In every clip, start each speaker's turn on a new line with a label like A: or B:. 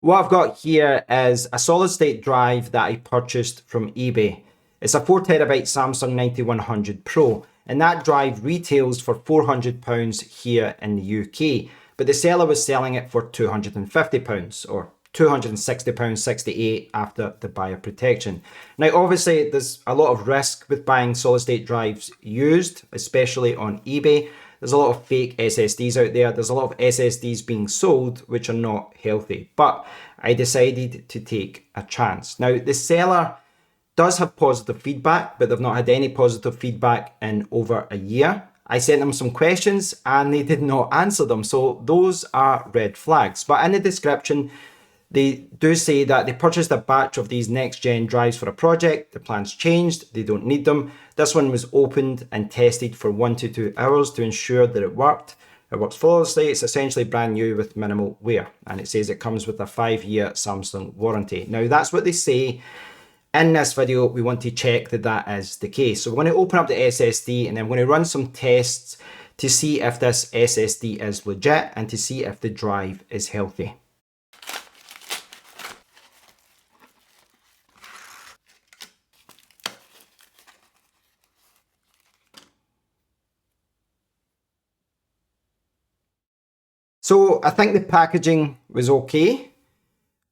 A: What I've got here is a solid state drive that I purchased from eBay. It's a 4TB Samsung 9100 Pro, and that drive retails for £400 here in the UK, but the seller was selling it for £250 or £260.68 after the buyer protection. Now obviously there's a lot of risk with buying solid state drives used, especially on eBay. There's a lot of fake SSDs out there. There's a lot of SSDs being sold which are not healthy, but I decided to take a chance. Now the seller does have positive feedback, but they've not had any positive feedback in over a year. I sent them some questions and they did not answer them, so those are red flags. But in the description, they do say that they purchased a batch of these next-gen drives for a project. The plans changed, they don't need them. This one was opened and tested for 1 to 2 hours to ensure that it worked. It works flawlessly. It's essentially brand new with minimal wear. And it says it comes with a 5-year Samsung warranty. Now that's what they say. In this video, we want to check that that is the case. So we're going to open up the SSD and then we're going to run some tests to see if this SSD is legit and to see if the drive is healthy. So I think the packaging was okay.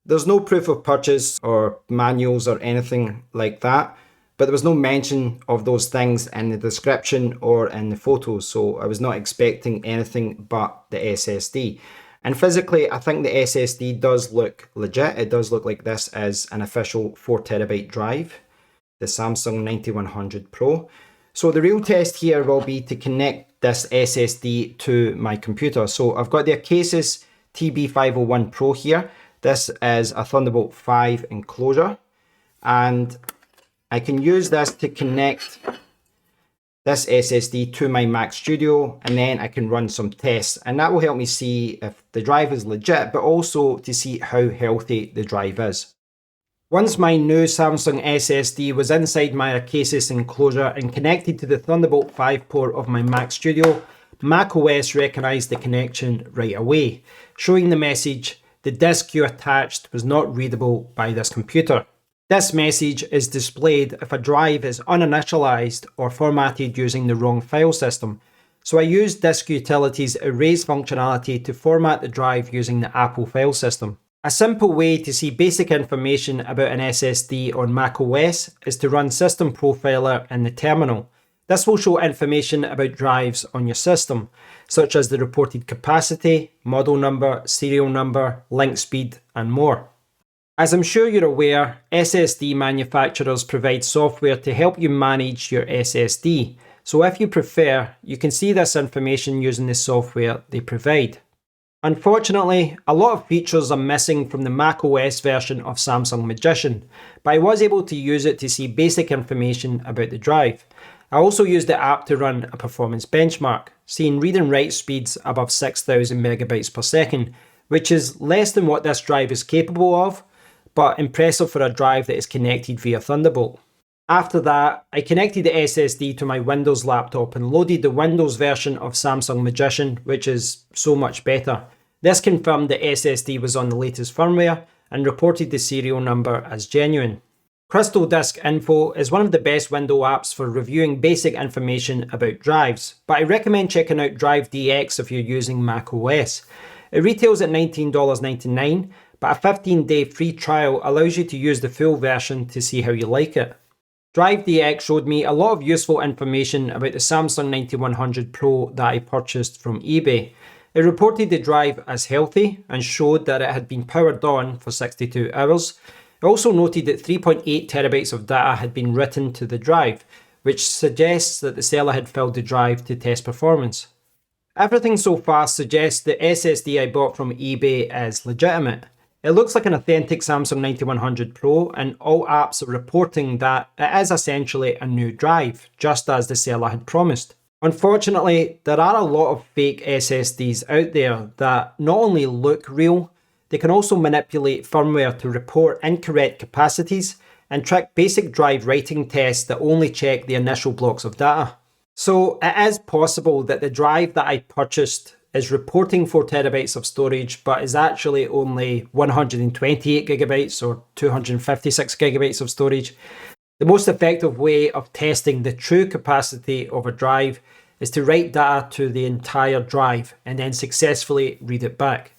A: There's no proof of purchase or manuals or anything like that, but there was no mention of those things in the description or in the photos, so I was not expecting anything but the SSD. And physically, I think the SSD does look legit. It does look like this is an official 4TB drive, the Samsung 9100 Pro. So the real test here will be to connect this SSD to my computer. So I've got the Acasis TB501 Pro here. This is a Thunderbolt 5 enclosure, and I can use this to connect this SSD to my Mac Studio, and then I can run some tests, and that will help me see if the drive is legit, but also to see how healthy the drive is. Once my new Samsung SSD was inside my Acasis enclosure and connected to the Thunderbolt 5 port of my Mac Studio, macOS recognised the connection right away, showing the message, "The disk you attached was not readable by this computer." This message is displayed if a drive is uninitialized or formatted using the wrong file system. So I used Disk Utility's erase functionality to format the drive using the Apple file system. A simple way to see basic information about an SSD on macOS is to run System Profiler in the terminal. This will show information about drives on your system, such as the reported capacity, model number, serial number, link speed, and more. As I'm sure you're aware, SSD manufacturers provide software to help you manage your SSD. So if you prefer, you can see this information using the software they provide. Unfortunately, a lot of features are missing from the macOS version of Samsung Magician, but I was able to use it to see basic information about the drive. I also used the app to run a performance benchmark, seeing read and write speeds above 6,000 megabytes per second, which is less than what this drive is capable of, but impressive for a drive that is connected via Thunderbolt. After that, I connected the SSD to my Windows laptop and loaded the Windows version of Samsung Magician, which is so much better. This confirmed the SSD was on the latest firmware and reported the serial number as genuine. Crystal Disk Info is one of the best window apps for reviewing basic information about drives, but I recommend checking out Drive DX if you're using macOS. It retails at $19.99, but a 15-day free trial allows you to use the full version to see how you like it. Drive DX showed me a lot of useful information about the Samsung 9100 Pro that I purchased from eBay. It reported the drive as healthy and showed that it had been powered on for 62 hours. It also noted that 3.8 terabytes of data had been written to the drive, which suggests that the seller had filled the drive to test performance. Everything so far suggests the SSD I bought from eBay is legitimate. It looks like an authentic Samsung 9100 Pro, and all apps are reporting that it is essentially a new drive, just as the seller had promised. Unfortunately, there are a lot of fake SSDs out there that not only look real, they can also manipulate firmware to report incorrect capacities and trick basic drive writing tests that only check the initial blocks of data. So it is possible that the drive that I purchased is reporting 4 terabytes of storage, but is actually only 128 gigabytes or 256 gigabytes of storage. The most effective way of testing the true capacity of a drive is to write data to the entire drive and then successfully read it back.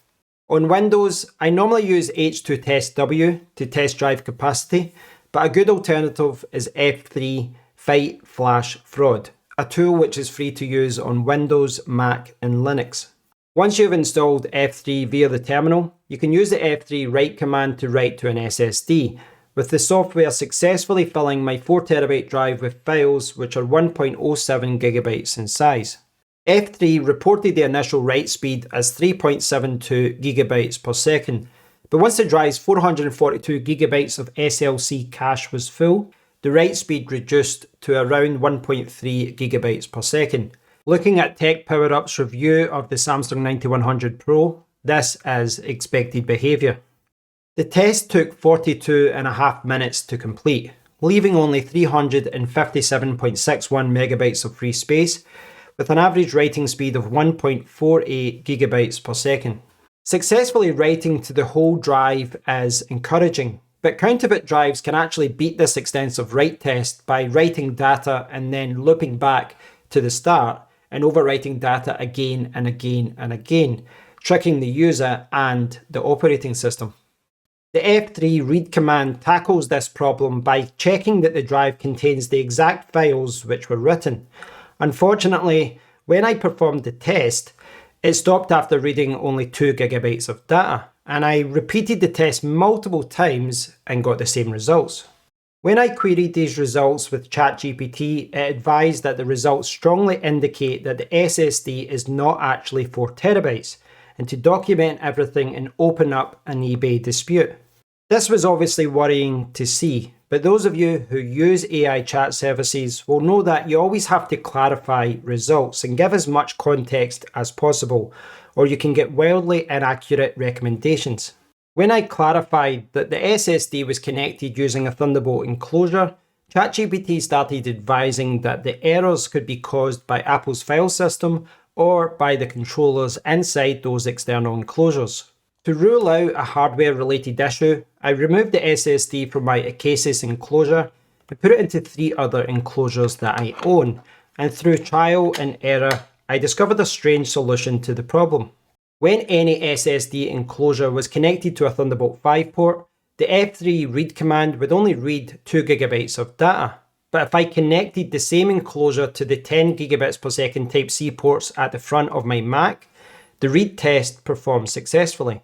A: On Windows, I normally use H2TestW to test drive capacity, but a good alternative is F3 Fight Flash Fraud, a tool which is free to use on Windows, Mac and Linux. Once you've installed F3 via the terminal, you can use the F3 write command to write to an SSD, with the software successfully filling my 4 terabyte drive with files which are 1.07 gigabytes in size. F3 reported the initial write speed as 3.72 gigabytes per second, but once the drive's 442 gigabytes of SLC cache was full, the write speed reduced to around 1.3 gigabytes per second. Looking at Tech Power Up's review of the Samsung 9100 Pro, this is expected behaviour. The test took 42.5 minutes to complete, leaving only 357.61 megabytes of free space, with an average writing speed of 1.48 gigabytes per second. Successfully writing to the whole drive is encouraging, but counterfeit drives can actually beat this extensive write test by writing data and then looping back to the start and overwriting data again and again and again, tricking the user and the operating system. The F3 read command tackles this problem by checking that the drive contains the exact files which were written. Unfortunately, when I performed the test, it stopped after reading only 2 gigabytes of data, and I repeated the test multiple times and got the same results. When I queried these results with ChatGPT, it advised that the results strongly indicate that the SSD is not actually 4 terabytes, and to document everything and open up an eBay dispute. This was obviously worrying to see, but those of you who use AI chat services will know that you always have to clarify results and give as much context as possible, or you can get wildly inaccurate recommendations. When I clarified that the SSD was connected using a Thunderbolt enclosure, ChatGPT started advising that the errors could be caused by Apple's file system or by the controllers inside those external enclosures. To rule out a hardware-related issue, I removed the SSD from my Acasis enclosure and put it into 3 other enclosures that I own, and through trial and error, I discovered a strange solution to the problem. When any SSD enclosure was connected to a Thunderbolt 5 port, the F3 read command would only read 2 gigabytes of data. But if I connected the same enclosure to the 10 gigabits per second Type-C ports at the front of my Mac, the read test performed successfully.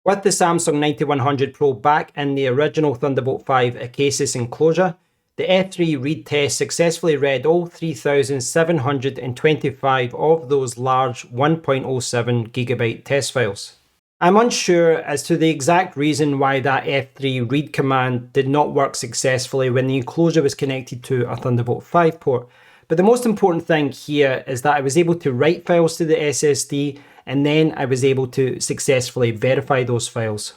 A: With the Samsung 9100 Pro back in the original Thunderbolt 5 Acasis enclosure, the F3 read test successfully read all 3,725 of those large 1.07 gigabyte test files. I'm unsure as to the exact reason why that F3 read command did not work successfully when the enclosure was connected to a Thunderbolt 5 port, but the most important thing here is that I was able to write files to the SSD and then I was able to successfully verify those files.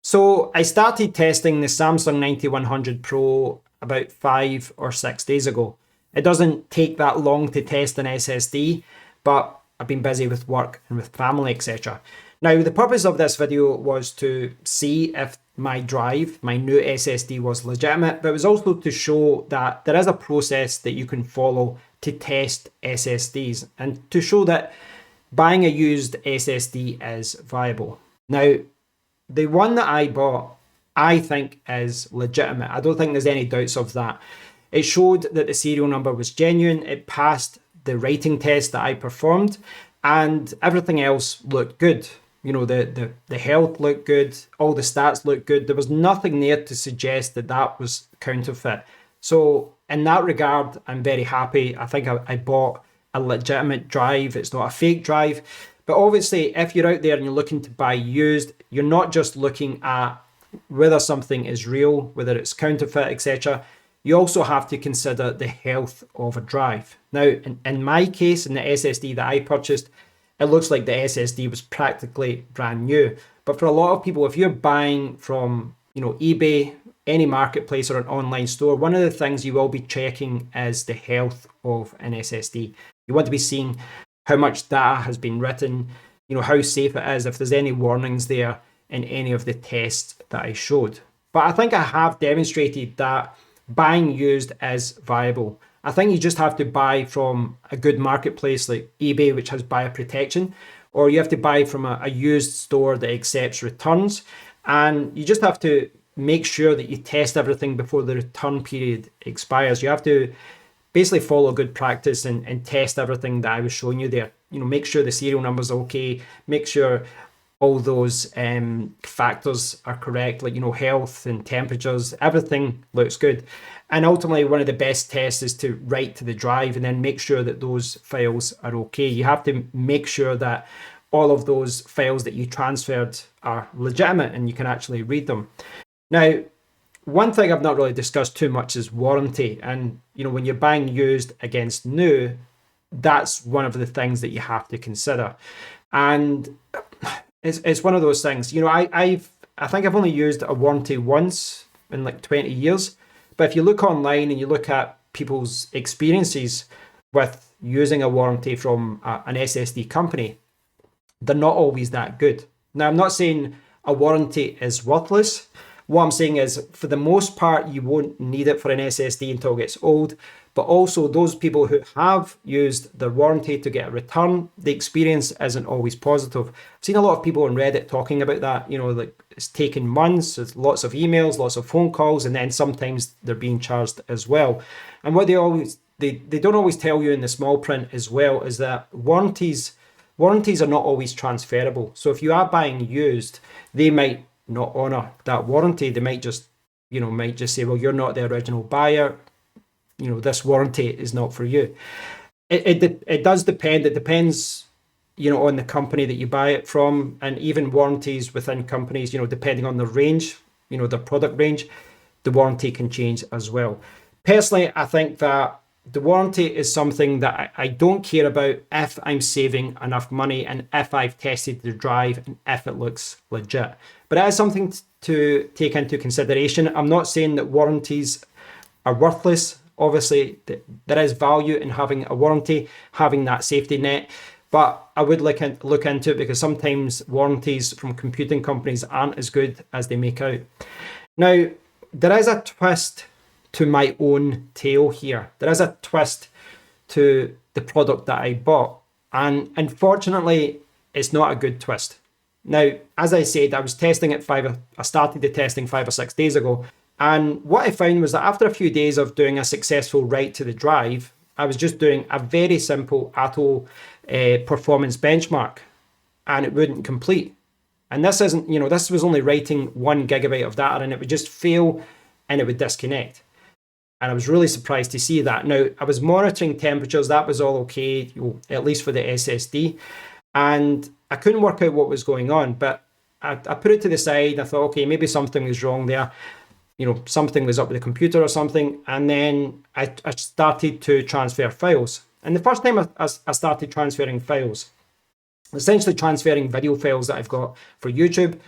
A: So I started testing the Samsung 9100 Pro about 5 or 6 days ago. It doesn't take that long to test an SSD, but I've been busy with work and with family, etc. Now, the purpose of this video was to see if my drive, my new SSD, was legitimate, but it was also to show that there is a process that you can follow to test SSDs and to show that buying a used SSD is viable. Now, the one that I bought, I think is legitimate. I don't think there's any doubts of that. It showed that the serial number was genuine. It passed the writing test that I performed, and everything else looked good. You know, the health looked good, all the stats looked good. There was nothing there to suggest that that was counterfeit. So in that regard, I'm very happy. I think I bought a legitimate drive. It's not a fake drive. But obviously, if you're out there and you're looking to buy used, you're not just looking at whether something is real, whether it's counterfeit, etc. You also have to consider the health of a drive. Now, in my case, in the SSD that I purchased, it looks like the SSD was practically brand new. But for a lot of people, if you're buying from, eBay, any marketplace or an online store, one of the things you will be checking is the health of an SSD. You want to be seeing how much data has been written, how safe it is, if there's any warnings there in any of the tests that I showed. But I think I have demonstrated that buying used is viable. I think you just have to buy from a good marketplace like eBay, which has buyer protection, or you have to buy from a used store that accepts returns. And you just have to make sure that you test everything before the return period expires. You have to basically follow good practice and test everything that I was showing you there. Make sure the serial numbers are okay, make sure all those factors are correct, like, health and temperatures, everything looks good. And ultimately, one of the best tests is to write to the drive and then make sure that those files are okay. You have to make sure that all of those files that you transferred are legitimate and you can actually read them. Now, one thing I've not really discussed too much is warranty. And, when you're buying used against new, that's one of the things that you have to consider. And it's one of those things. I think I've only used a warranty once in like 20 years. But if you look online and you look at people's experiences with using a warranty from an SSD company, they're not always that good. Now, I'm not saying a warranty is worthless. What I'm saying is, for the most part, you won't need it for an SSD until it gets old. But also, those people who have used their warranty to get a return, the experience isn't always positive. I've seen a lot of people on Reddit talking about that. Like, it's taken months, there's lots of emails, lots of phone calls, and then sometimes they're being charged as well. And what they don't always tell you in the small print as well is that warranties are not always transferable. So if you are buying used, they might not honor that warranty. They might just say, well, you're not the original buyer. This warranty is not for you. It does depend. It depends, on the company that you buy it from, and even warranties within companies, depending on the range, the product range, the warranty can change as well. Personally, I think that the warranty is something that I don't care about if I'm saving enough money and if I've tested the drive and if it looks legit. But it is something to take into consideration. I'm not saying that warranties are worthless. Obviously, there is value in having a warranty, having that safety net. But I would look into it, because sometimes warranties from computing companies aren't as good as they make out. Now, there is a twist to my own tale here. There is a twist to the product that I bought. And unfortunately, it's not a good twist. Now, as I said, I started the testing 5 or 6 days ago. And what I found was that after a few days of doing a successful write to the drive, I was just doing a very simple ATO performance benchmark, and it wouldn't complete. And this was only writing 1 gigabyte of data, and it would just fail and it would disconnect. And I was really surprised to see that. Now, I was monitoring temperatures. That was all okay, at least for the SSD. And I couldn't work out what was going on, but I put it to the side. I thought, okay, maybe something was wrong there. Something was up with the computer or something. And then I started to transfer files. And the first time I started transferring files, essentially transferring video files that I've got for YouTube.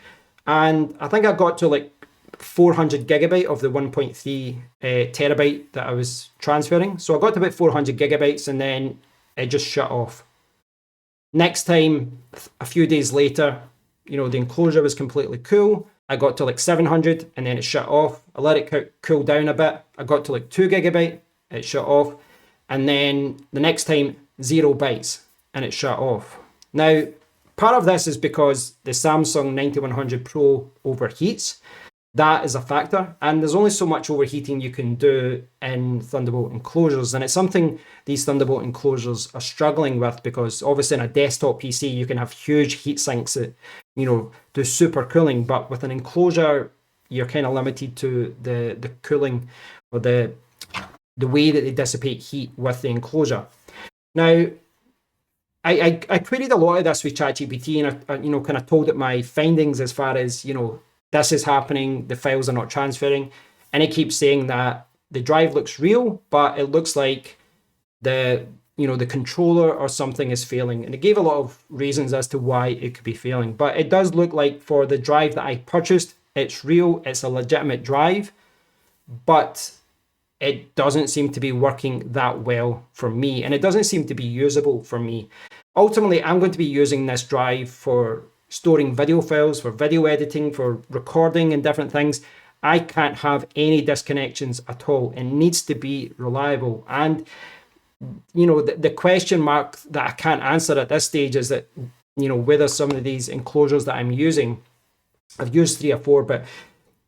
A: And I think I got to like 400 gigabyte of the 1.3 terabyte that I was transferring. So I got to about 400 gigabytes and then it just shut off. Next time, a few days later, the enclosure was completely cool. I got to like 700 and then it shut off. I let it cool down a bit. I got to like 2 gigabyte, it shut off. And then the next time, 0 bytes and it shut off. Now, part of this is because the Samsung 9100 Pro overheats. That is a factor. And there's only so much overheating you can do in Thunderbolt enclosures. And it's something these Thunderbolt enclosures are struggling with, because obviously in a desktop PC, you can have huge heat sinks that, do super cooling. But with an enclosure, you're kind of limited to the cooling, or the way that they dissipate heat with the enclosure. Now, I queried a lot of this with ChatGPT, and I kind of told it my findings as far as, this is happening, the files are not transferring. And it keeps saying that the drive looks real, but it looks like the controller or something is failing. And it gave a lot of reasons as to why it could be failing. But it does look like for the drive that I purchased, it's real, it's a legitimate drive, but it doesn't seem to be working that well for me. And it doesn't seem to be usable for me. Ultimately, I'm going to be using this drive for storing video files, for video editing, for recording and different things. I can't have any disconnections at all. It needs to be reliable. And, you know, the question mark that I can't answer at this stage is that, you know, whether some of these enclosures that I'm using, I've used 3 or 4, but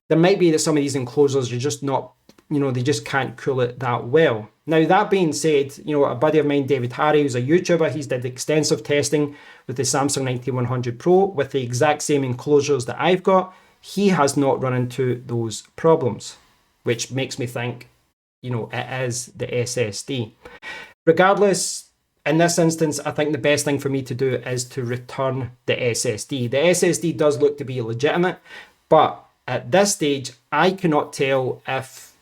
A: there might be that some of these enclosures are just not, you know, they just can't cool it that well. Now, that being said, you know, a buddy of mine, David Harry, who's a YouTuber, he's did extensive testing with the Samsung 9100 Pro with the exact same enclosures that I've got. He has not run into those problems, which makes me think, you know, it is the SSD. Regardless, in this instance, I think the best thing for me to do is to return the SSD. The SSD does look to be legitimate, but at this stage, I cannot tell if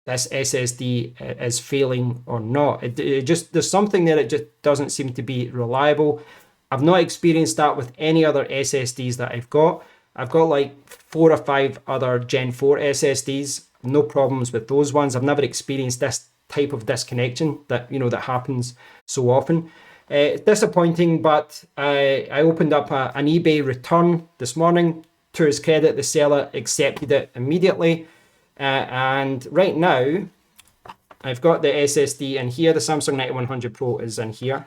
A: this SSD is failing or not. It just, there's something there that just doesn't seem to be reliable. I've not experienced that with any other SSDs that I've got. I've got like 4 or 5 other Gen 4 SSDs. No problems with those ones. I've never experienced this type of disconnection that, you know, that happens so often. It's disappointing, but I opened up an eBay return this morning. To his credit, the seller accepted it immediately. And right now, I've got the SSD in here. The Samsung 9100 Pro is in here,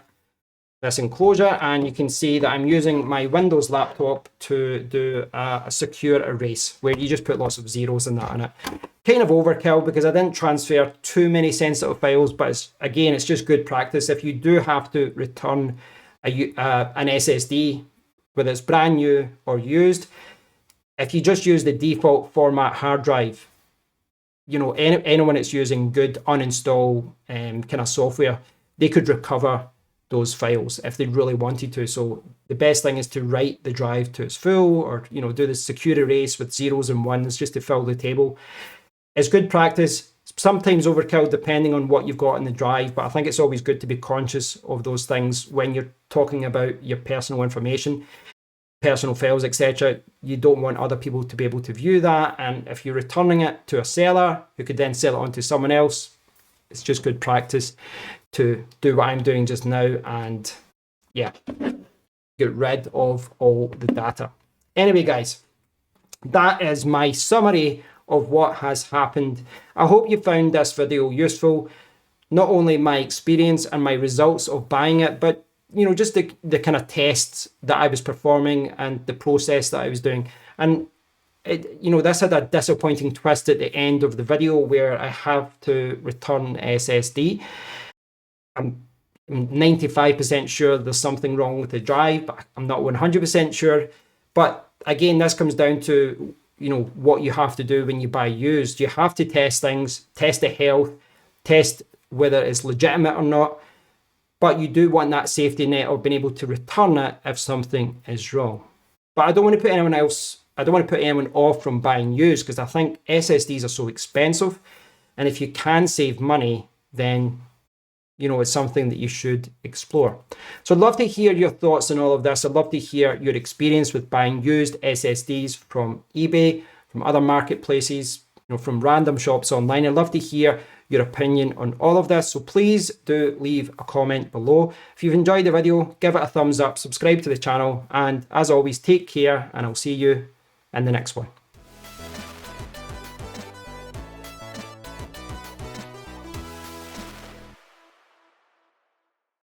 A: this enclosure. And you can see that I'm using my Windows laptop to do a secure erase, where you just put lots of zeros and that in it. Kind of overkill because I didn't transfer too many sensitive files, but again, it's just good practice. If you do have to return an SSD, whether it's brand new or used, if you just use the default format hard drive, you know, anyone that's using good uninstall kind of software, they could recover those files if they really wanted to. So the best thing is to write the drive to its full, or, you know, do the secure erase with zeros and ones just to fill the table. It's good practice. Sometimes overkill depending on what you've got in the drive, but I think it's always good to be conscious of those things when you're talking about your personal information, personal files, etc. You don't want other people to be able to view that. And if you're returning it to a seller who could then sell it on to someone else, it's just good practice to do what I'm doing just now and, yeah, get rid of all the data. Anyway, guys, that is my summary of what has happened. I hope you found this video useful. Not only my experience and my results of buying it, but, you know, just the kind of tests that I was performing and the process that I was doing. And you know, this had a disappointing twist at the end of the video where I have to return SSD. I'm 95% sure there's something wrong with the drive, but I'm not 100% sure. But again, this comes down to, you know, what you have to do when you buy used. You have to test things, test the health, test whether it's legitimate or not. But you do want that safety net of being able to return it if something is wrong. But I don't want to put anyone off from buying used, because I think SSDs are so expensive. And if you can save money, then, you know, it's something that you should explore. So I'd love to hear your thoughts on all of this. I'd love to hear your experience with buying used SSDs from eBay, from other marketplaces, you know, from random shops online. I'd love to hear your opinion on all of this. So please do leave a comment below. If you've enjoyed the video, give it a thumbs up, subscribe to the channel, and as always, take care, and I'll see you in the next one.